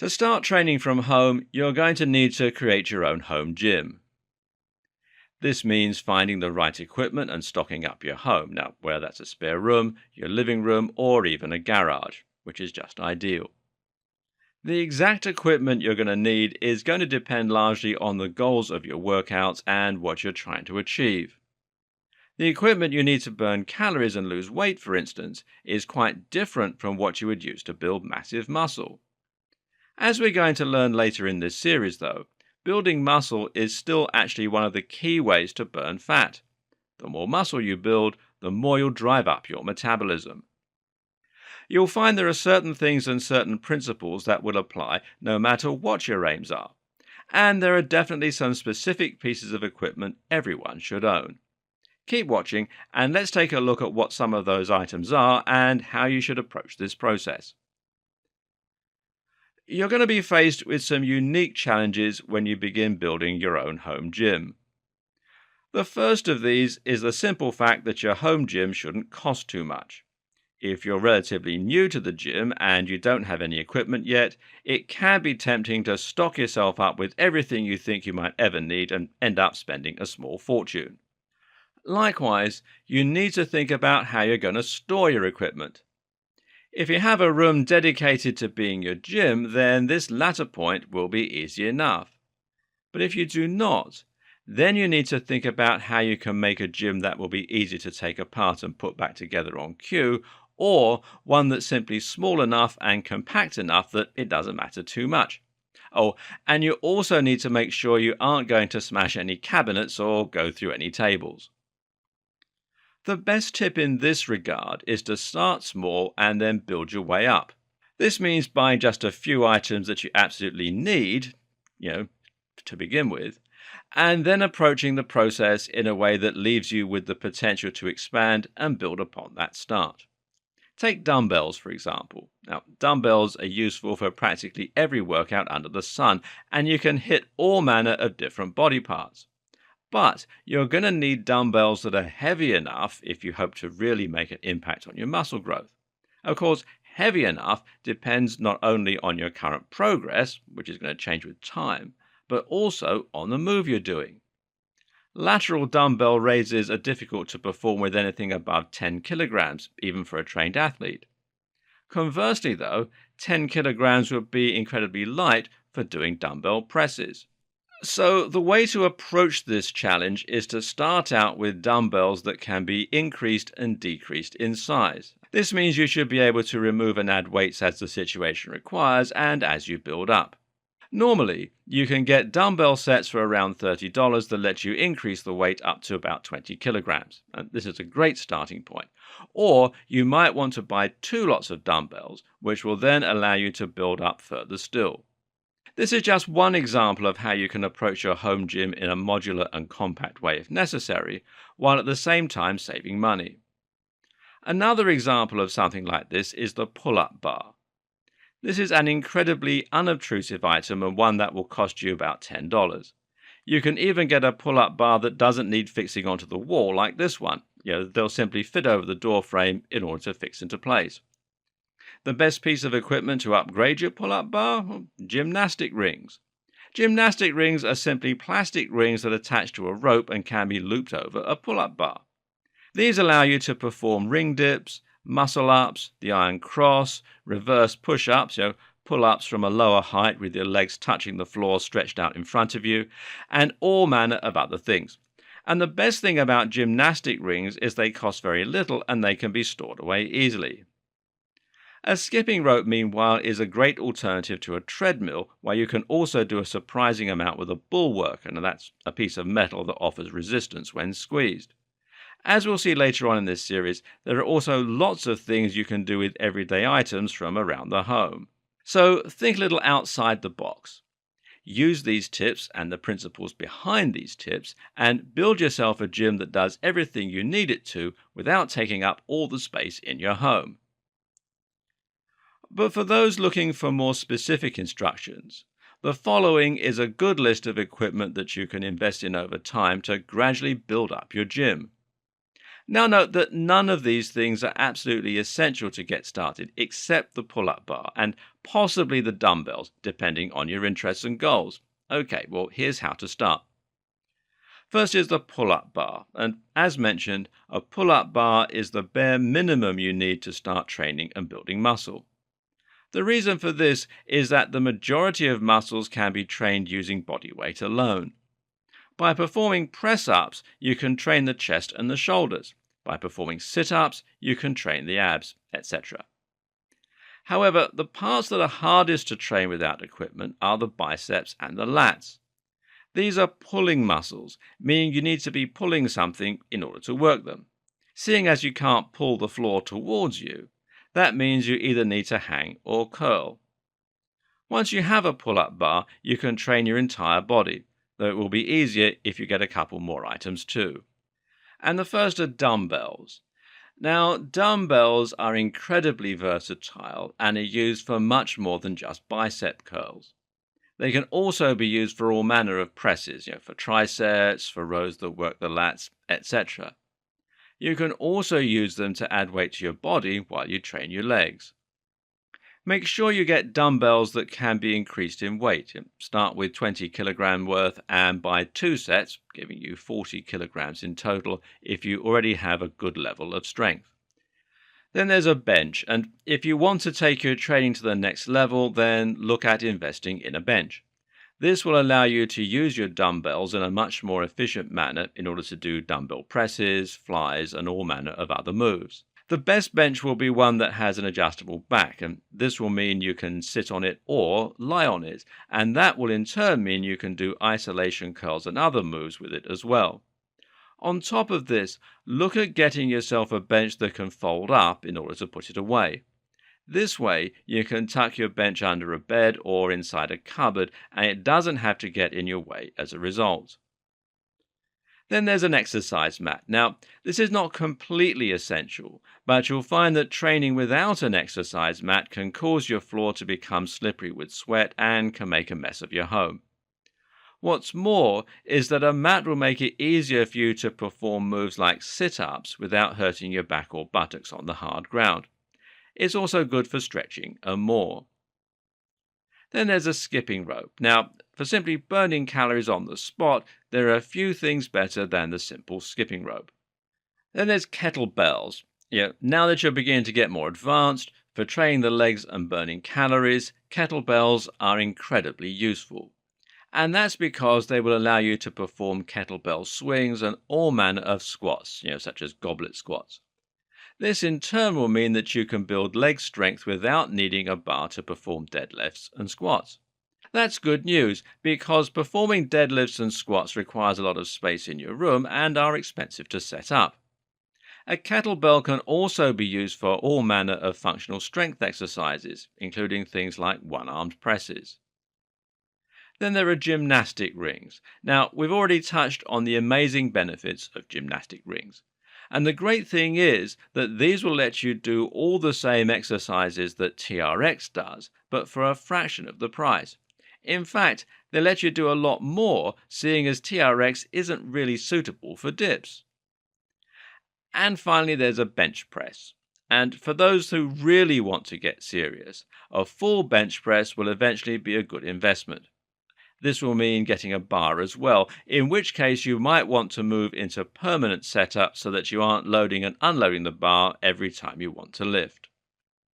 To start training from home, you're going to need to create your own home gym. This means finding the right equipment and stocking up your home. Now, whether that's a spare room, your living room, or even a garage, which is just ideal. The exact equipment you're going to need is going to depend largely on the goals of your workouts and what you're trying to achieve. The equipment you need to burn calories and lose weight, for instance, is quite different from what you would use to build massive muscle. As we're going to learn later in this series, though, building muscle is still actually one of the key ways to burn fat. The more muscle you build, the more you'll drive up your metabolism. You'll find there are certain things and certain principles that will apply no matter what your aims are. And there are definitely some specific pieces of equipment everyone should own. Keep watching and let's take a look at what some of those items are and how you should approach this process. You're going to be faced with some unique challenges when you begin building your own home gym. The first of these is the simple fact that your home gym shouldn't cost too much. If you're relatively new to the gym and you don't have any equipment yet, it can be tempting to stock yourself up with everything you think you might ever need and end up spending a small fortune. Likewise, you need to think about how you're going to store your equipment. If you have a room dedicated to being your gym, then this latter point will be easy enough. But if you do not, then you need to think about how you can make a gym that will be easy to take apart and put back together on cue, or one that's simply small enough and compact enough that it doesn't matter too much. Oh, and you also need to make sure you aren't going to smash any cabinets or go through any tables. The best tip in this regard is to start small and then build your way up. This means buying just a few items that you absolutely need, to begin with, and then approaching the process in a way that leaves you with the potential to expand and build upon that start. Take dumbbells, for example. Now, dumbbells are useful for practically every workout under the sun, and you can hit all manner of different body parts. But you're going to need dumbbells that are heavy enough if you hope to really make an impact on your muscle growth. Of course, heavy enough depends not only on your current progress, which is going to change with time, but also on the move you're doing. Lateral dumbbell raises are difficult to perform with anything above 10 kilograms, even for a trained athlete. Conversely, though, 10 kilograms would be incredibly light for doing dumbbell presses. So the way to approach this challenge is to start out with dumbbells that can be increased and decreased in size. This means you should be able to remove and add weights as the situation requires and as you build up. Normally, you can get dumbbell sets for around $30 that let you increase the weight up to about 20 kilograms. And this is a great starting point. Or you might want to buy 2 lots of dumbbells, which will then allow you to build up further still. This is just one example of how you can approach your home gym in a modular and compact way if necessary, while at the same time saving money. Another example of something like this is the pull-up bar. This is an incredibly unobtrusive item and one that will cost you about $10. You can even get a pull-up bar that doesn't need fixing onto the wall like this one. They'll simply fit over the door frame in order to fix into place. The best piece of equipment to upgrade your pull-up bar? Gymnastic rings. Gymnastic rings are simply plastic rings that attach to a rope and can be looped over a pull-up bar. These allow you to perform ring dips, muscle-ups, the iron cross, reverse push-ups, pull-ups from a lower height with your legs touching the floor stretched out in front of you, and all manner of other things. And the best thing about gymnastic rings is they cost very little and they can be stored away easily. A skipping rope, meanwhile, is a great alternative to a treadmill, where you can also do a surprising amount with a bulwark, and that's a piece of metal that offers resistance when squeezed. As we'll see later on in this series, there are also lots of things you can do with everyday items from around the home. So think a little outside the box. Use these tips and the principles behind these tips and build yourself a gym that does everything you need it to without taking up all the space in your home. But for those looking for more specific instructions, the following is a good list of equipment that you can invest in over time to gradually build up your gym. Now note that none of these things are absolutely essential to get started, except the pull-up bar and possibly the dumbbells, depending on your interests and goals. Okay, well, here's how to start. First is the pull-up bar, and as mentioned, a pull-up bar is the bare minimum you need to start training and building muscle. The reason for this is that the majority of muscles can be trained using body weight alone. By performing press-ups, you can train the chest and the shoulders. By performing sit-ups, you can train the abs, etc. However, the parts that are hardest to train without equipment are the biceps and the lats. These are pulling muscles, meaning you need to be pulling something in order to work them. Seeing as you can't pull the floor towards you, that means you either need to hang or curl. Once you have a pull-up bar, you can train your entire body, though it will be easier if you get a couple more items too. And the first are dumbbells. Now, dumbbells are incredibly versatile and are used for much more than just bicep curls. They can also be used for all manner of presses, for triceps, for rows that work the lats, etc. You can also use them to add weight to your body while you train your legs. Make sure you get dumbbells that can be increased in weight. Start with 20 kilogram worth and buy 2 sets, giving you 40 kilograms in total if you already have a good level of strength. Then there's a bench, and if you want to take your training to the next level, then look at investing in a bench. This will allow you to use your dumbbells in a much more efficient manner in order to do dumbbell presses, flies, and all manner of other moves. The best bench will be one that has an adjustable back, and this will mean you can sit on it or lie on it, and that will in turn mean you can do isolation curls and other moves with it as well. On top of this, look at getting yourself a bench that can fold up in order to put it away. This way, you can tuck your bench under a bed or inside a cupboard, and it doesn't have to get in your way as a result. Then there's an exercise mat. Now, this is not completely essential, but you'll find that training without an exercise mat can cause your floor to become slippery with sweat and can make a mess of your home. What's more is that a mat will make it easier for you to perform moves like sit-ups without hurting your back or buttocks on the hard ground. It's also good for stretching and more. Then there's a skipping rope. Now, for simply burning calories on the spot, there are a few things better than the simple skipping rope. Then there's kettlebells. Now that you're beginning to get more advanced, for training the legs and burning calories, kettlebells are incredibly useful. And that's because they will allow you to perform kettlebell swings and all manner of squats, such as goblet squats. This in turn will mean that you can build leg strength without needing a bar to perform deadlifts and squats. That's good news because performing deadlifts and squats requires a lot of space in your room and are expensive to set up. A kettlebell can also be used for all manner of functional strength exercises, including things like one-armed presses. Then there are gymnastic rings. Now, we've already touched on the amazing benefits of gymnastic rings. And the great thing is that these will let you do all the same exercises that TRX does, but for a fraction of the price. In fact, they let you do a lot more, seeing as TRX isn't really suitable for dips. And finally, there's a bench press. And for those who really want to get serious, a full bench press will eventually be a good investment. This will mean getting a bar as well, in which case you might want to move into permanent setup so that you aren't loading and unloading the bar every time you want to lift.